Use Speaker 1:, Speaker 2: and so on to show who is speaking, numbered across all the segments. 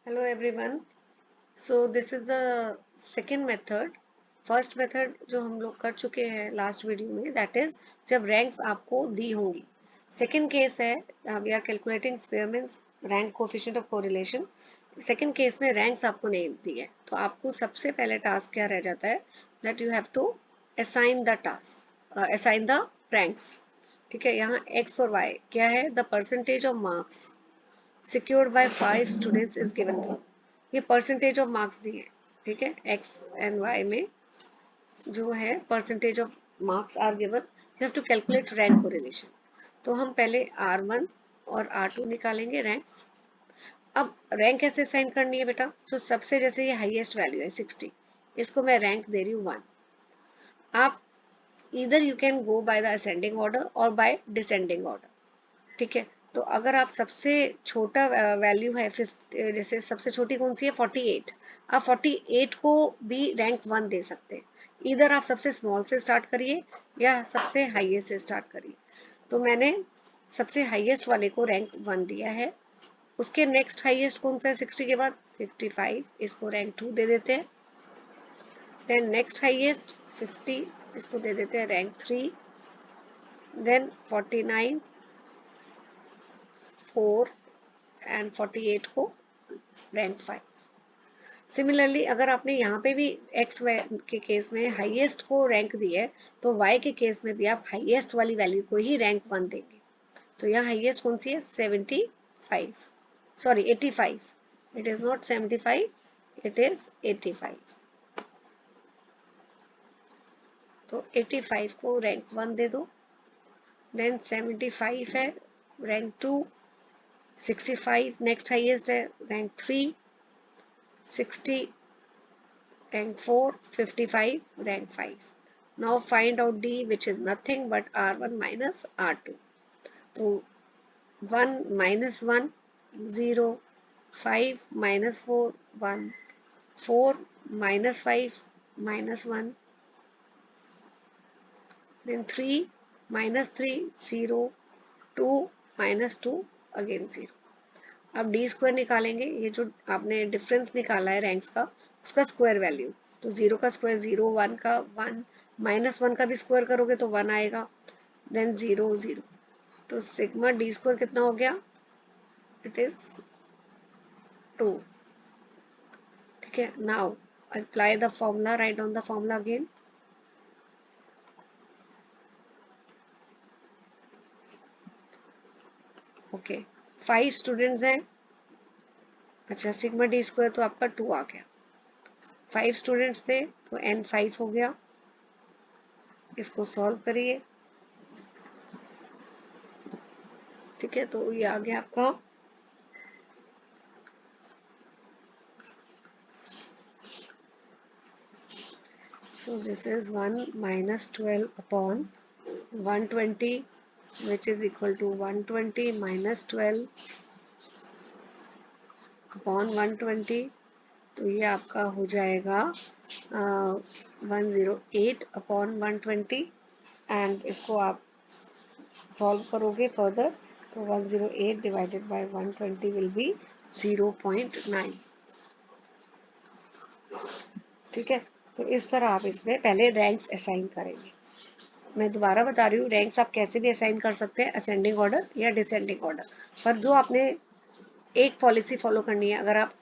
Speaker 1: Hello everyone. So this is the second method. First method जो हम लोग कर चुके हैं लास्ट वीडियो में, दैट इज जब रैंक्स आपको दी होंगी. सेकंड केस है we are calculating Spearman's rank coefficient of correlation. Second case में रैंक्स आपको नहीं दी है, तो आपको सबसे पहले टास्क क्या रह जाता है, that you have to assign the task, assign the ranks. ठीक है, यहाँ एक्स और वाई क्या है, the percentage of marks secured by 5 students is given below. ये परसेंटेज ऑफ मार्क्स दिए हैं. ठीक है, एक्स एंड वाई में जो है percentage of marks are given. You have to calculate rank correlation. तो हम पहले R1 और R2 निकालेंगे रैंक्स. अब रैंक कैसे साइन करनी है बेटा, जो सबसे जैसे ये हाईएस्ट वैल्यू है 60, इसको मैं रैंक दे रही हूँ 1. आप इधर you can go by the ascending order और बाय डिसेंडिंग ऑर्डर. ठीक है, तो अगर आप सबसे छोटा वैल्यू है 50, जैसे सबसे छोटी कौन सी है 48, आप 48 को भी रैंक 1 दे सकते हैं. इधर आप सबसे स्मॉल से स्टार्ट करिए या सबसे हाईएस्ट से स्टार्ट करिए. तो मैंने सबसे हाईएस्ट वाले को रैंक 1 दिया है. उसके नेक्स्ट हाईएस्ट कौन सा है 60 के बाद 55, इसको रैंक 2 दे देते हैं. देन नेक्स्ट हाईएस्ट 50, इसको दे देते हैं रैंक 3. देन 49, 4 एंड 48 को रैंक 5. सिमिलरली अगर आपने यहाँ पे भी एक्स के केस में हाईएस्ट को रैंक दी है, तो वाई के केस में भी आप हाईएस्ट वाली वैल्यू को ही रैंक 1 देंगे. तो यहाँ हाईएस्ट कौन सी है 75, sorry 85. It is not 75, it is 85. तो 85 को रैंक 1 दे दो. देन 75 है रैंक 2, 65 नेक्स्ट हाईएस्ट है rank 3, 60 rank 4, 55 rank 5. Now find out D, which is nothing but R1 minus R2. So 1 minus 1, 0, 5 minus 4, 1, 4 minus 5, minus 1, then 3 minus 3, 0, 2 minus 2, again 0. अब D square निकालेंगे. ये जो आपने डिफरेंस निकाला है रैंक्स का, उसका स्क्वायर वैल्यू. तो 0 का स्क्वायर 0, 1 का 1, माइनस 1 का भी स्क्वायर करोगे तो 1 आएगा. देन 0, 0. तो सिग्मा डी स्क्वायर कितना हो गया, इट इज 2. ठीक है, now apply the formula, write down the formula again. Okay, 5 students हैं. अच्छा, सिग्मा डी स्क्वायर तो आपका 2 आ गया. 5 स्टूडेंट्स थे तो n 5 हो गया. इसको सॉल्व करिए. ठीक है, तो ये आ गया आपका so this is 1 minus 12 upon 120, which is equal to 120 minus 12 upon 120. तो ये आपका हो जाएगा 108 upon 120. एंड इसको आप सॉल्व करोगे फर्दर, तो 108 डिवाइडेड बाय 120 विल बी 0.9. ठीक है, तो इस तरह आप इसमें पहले रैंक्स असाइन करेंगे. मैं दोबारा बता रही हूँ, रैंक्स आप कैसे भी असाइन कर सकते हैं, असेंडिंग ऑर्डर या डिसेंडिंग ऑर्डर. पर जो आपने एक पॉलिसी फॉलो करनी है, अगर आप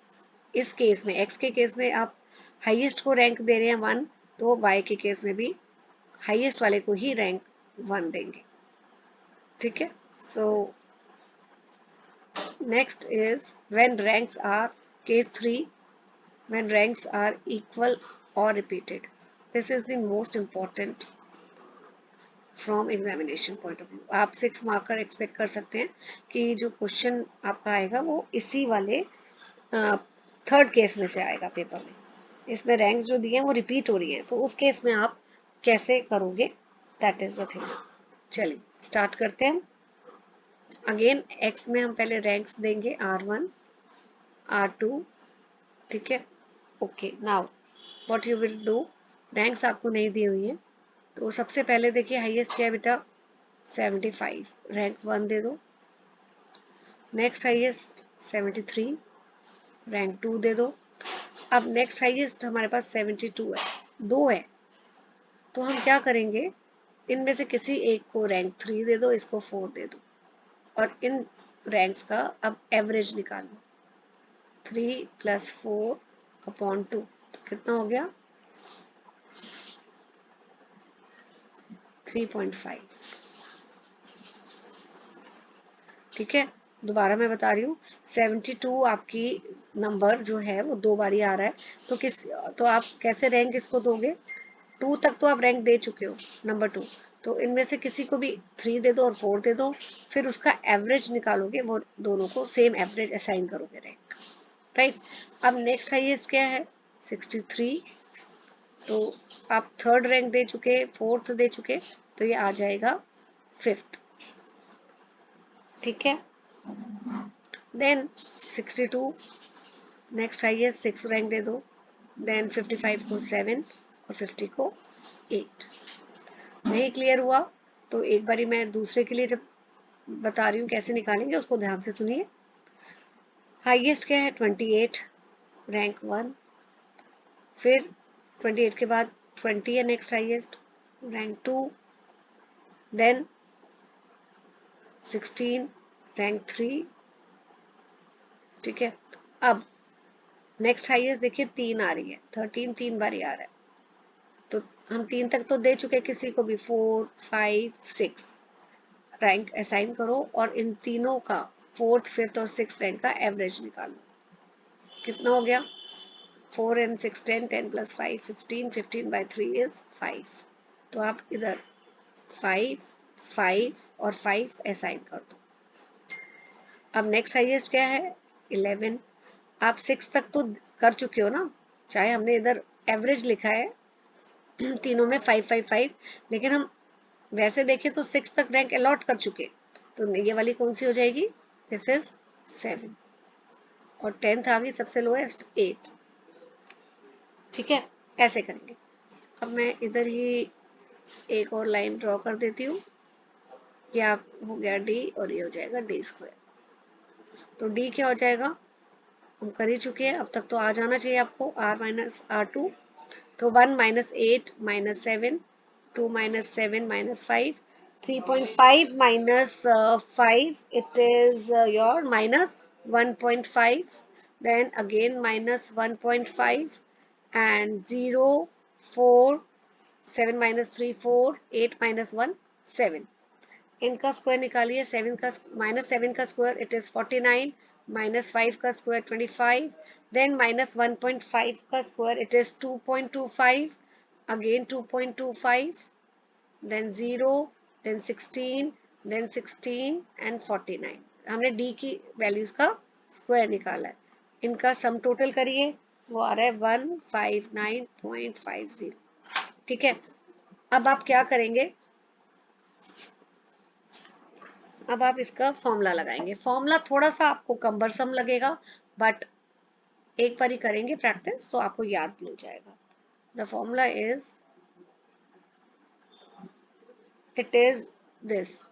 Speaker 1: इस केस में एक्स के केस में आप हाईएस्ट को रैंक दे रहे हैं 1, तो वाई के केस में भी हाईएस्ट वाले को ही रैंक 1 देंगे. ठीक है, so next is when ranks are, case 3, when ranks are equal or repeated. This is the most important from examination point of view. आप 6 मार्कर एक्सपेक्ट कर सकते हैं कि जो क्वेश्चन आपका आएगा वो इसी वाले थर्ड केस में से आएगा पेपर में. इसमें रैंक्स जो दिए हैं वो रिपीट हो रही है, तो उस केस में आप कैसे करोगे, दैट इज द थिंग. चलिए स्टार्ट करते हैं. अगेन एक्स में हम पहले रैंक्स देंगे R1, R2. ठीक है, okay. Now what you will do, ranks आपको नहीं दी हुई है, तो सबसे पहले देखिए हाईएस्ट क्या है बेटा 75, रैंक 1 दे दो. नेक्स्ट हाईएस्ट 73, रैंक 2 दे दो। अब नेक्स्ट हाईएस्ट हमारे पास 72 है, 2 है, तो हम क्या करेंगे, इनमें से किसी एक को रैंक 3 दे दो, इसको 4 दे दो, और इन रैंक्स का अब एवरेज निकालो। 3 + 4 अपॉन 2, तो कितना हो गया 3.5। ठीक है, दोबारा मैं बता रही हूँ, 72 आपकी नंबर जो है वो 2 बारी आ रहा है, तो आप कैसे रैंक इसको दोगे, 2 तक तो आप रैंक दे चुके हो, नंबर 2, तो इनमें से किसी को भी 3 दे दो और 4 दे दो, फिर उसका एवरेज निकालोगे, वो दोनों को सेम एवरेज असाइन करोगे रैंक, राइट। अब नेक्स्ट हाईएस्ट क्या है 63, तो आप थर्ड रैंक दे चुके, फोर्थ दे चुके, तो ये आ जाएगा 5th। ठीक है, देन 62, नेक्स्ट हाईएस्ट 6 रैंक दे दो, देन 55 को 7 और 50 को 8। नहीं क्लियर हुआ तो एक बारी मैं दूसरे के लिए जब बता रही हूँ कैसे निकालेंगे, उसको ध्यान से सुनिए। हाईएस्ट क्या है 28, रैंक 1, फिर 28 के बाद 20 है next highest, rank 2, then 16, rank 3। ठीक है, अब नेक्स्ट हाईएस्ट देखिए 3 आ रही है, 13 3 बार आ रहा है, तो हम 3 तक तो दे चुके, किसी को भी 4 5 6 रैंक असाइन करो, और इन तीनों का 4th 5th और 6th रैंक का एवरेज निकालो। कितना हो गया 4 and 6 10, 10 + 5 15, 15/3 is 5, तो आप इधर 5 5 और 5 असाइन कर दो। अब नेक्स्ट हाईएस्ट क्या है 11, आप 6 तक तो कर चुके हो ना, चाहे हमने इधर एवरेज लिखा है तीनों में 5 5 5, लेकिन हम वैसे देखें तो 6 तक रैंक अलॉट कर चुके, तो ये वाली कौन सी हो जाएगी, दिस इज 7, और 10th आ गई सबसे लोएस्ट 8। ठीक है, ऐसे करेंगे। अब मैं इधर ही एक और लाइन ड्रॉ कर देती हूँ, ये हो गया d और ये हो जाएगा d²। तो d क्या हो जाएगा, हम कर ही चुके हैं, अब तक तो आ जाना चाहिए आपको, r - r2, तो 1 - 8 - 7, 2 - 7 - 5, 3.5 - 5, it is your -1.5, then again -1.5, and 0 4 7 - 3 4, 8 - 1 7, इनका स्क्वायर निकालिए, 7 का -7 का स्क्वायर इट इज 49, -5 का स्क्वायर 25, देन -1.5 का square it is 2.25, again 2.25, then 0, then 16, then 16 and 49। हमने d की वैल्यूज का स्क्वायर निकाला है, इनका सम टोटल करिए, वो आ रहा है 159.50। ठीक है, अब आप क्या करेंगे, अब आप इसका फॉर्मूला लगाएंगे। फॉर्मूला थोड़ा सा आपको कम्बरसम लगेगा, बट एक बार ही करेंगे प्रैक्टिस तो आपको याद भी हो जाएगा। The formula is, it is this,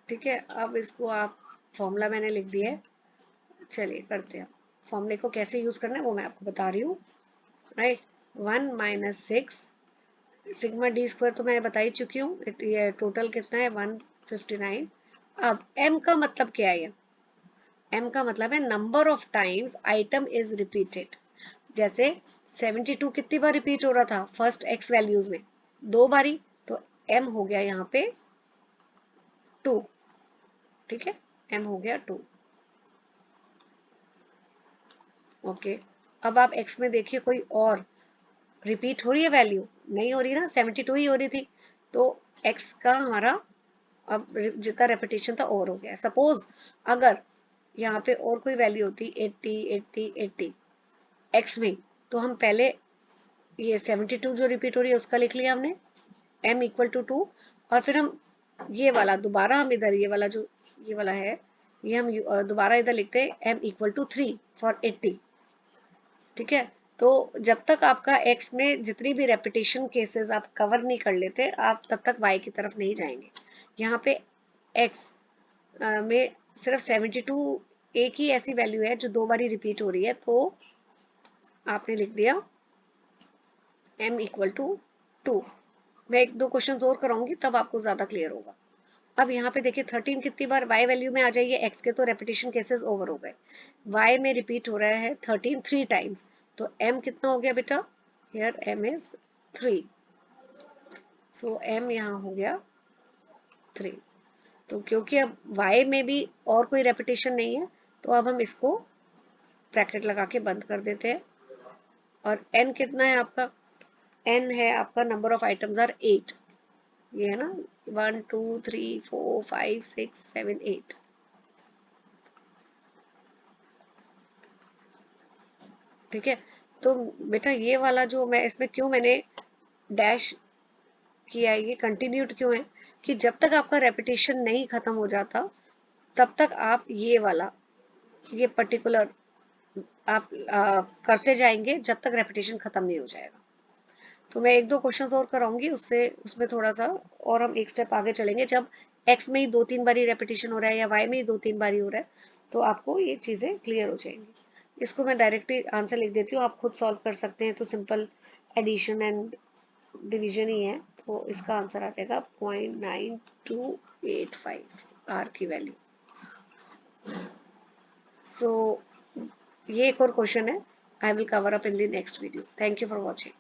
Speaker 1: ठीक है। अब इसको आप, फॉर्मूला मैंने लिख दिया है, चलिए करते हैं। फॉर्मूले को कैसे यूज करना है वो मैं आपको बता रही हूँ, राइट। 1 - 6 सिग्मा d² तो मैं बता ही चुकी हूँ, ये टोटल कितना है 159। अब m का मतलब क्या है, m का मतलब है number of times item is repeated. जैसे 72 कितनी बार रिपीट हो रहा था फर्स्ट x वैल्यूज में, 2 बारी, तो m हो गया यहाँ पे 2। ठीक है, m हो गया 2। ओके, अब आप x में देखिए कोई और रिपीट हो रही है वैल्यू, नहीं हो रही ना, 72 ही हो रही थी, तो x का हमारा अब जितना रेपिटेशन था और हो गया। सपोज अगर यहाँ पे और कोई वैल्यू होती 80 80 80 x में, तो हम पहले ये 72 जो रिपीट हो रही है उसका लिख लिया हमने, m = 2, और फिर हम ये वाला दोबारा हम इधर ये वाला जो ये वाला है ये हम दोबारा इधर लिखते हैं m इक्वल टू 3 फॉर 80। ठीक है, तो जब तक आपका x में जितनी भी रेपिटेशन केसेस आप कवर नहीं कर लेते, आप तब तक y की तरफ नहीं जाएंगे। यहाँ पे x में सिर्फ 72 एक ही ऐसी वैल्यू है जो 2 बारी रिपीट हो रही है, तो आपने लिख दिया m इक्वल टू 2। मैं एक दो क्वेश्चन और कराऊंगी तब आपको ज्यादा क्लियर होगा। अब यहाँ पे देखिए 13 कितनी बार y वैल्यू में आ जाइए, x के तो रेपिटेशन केसेस ओवर हो गए, y में रिपीट हो रहा है 13 3 टाइम्स, तो m कितना हो गया बेटा, here m is 3, so m यहाँ हो गया 3। तो क्योंकि अब y में भी और कोई रेपिटेशन नहीं है, तो अब हम इसको ब्रैकेट लगा के बंद कर देते हैं। और n कितना है आपका, n है आपका नंबर ऑफ आइटम्स आर 8, ये है ना 1 2 3 4 5 6 7 8। ठीक है, तो बेटा ये वाला जो मैं इसमें क्यों मैंने डैश किया है, ये कंटिन्यूड क्यों है, कि जब तक आपका रेपिटेशन नहीं खत्म हो जाता तब तक आप ये वाला, ये पर्टिकुलर आप करते जाएंगे जब तक रेपिटेशन खत्म नहीं हो जाएगा। तो मैं एक दो क्वेश्चंस और कराऊंगी, उससे उसमें थोड़ा सा और हम एक स्टेप आगे चलेंगे, जब x में ही 2-3 बारी रेपिटेशन हो रहा है या y में ही 2-3 बारी हो रहा है, तो आपको ये चीजें क्लियर हो जाएंगी। इसको मैं डायरेक्टली आंसर लिख देती हूँ, आप खुद सॉल्व कर सकते हैं, तो सिंपल एडिशन एंड डिवीजन ही है, तो इसका आंसर आ जाएगा 0.9285 आर की वैल्यू। सो ये एक और क्वेश्चन है, I will cover up in the next video. Thank you for watching.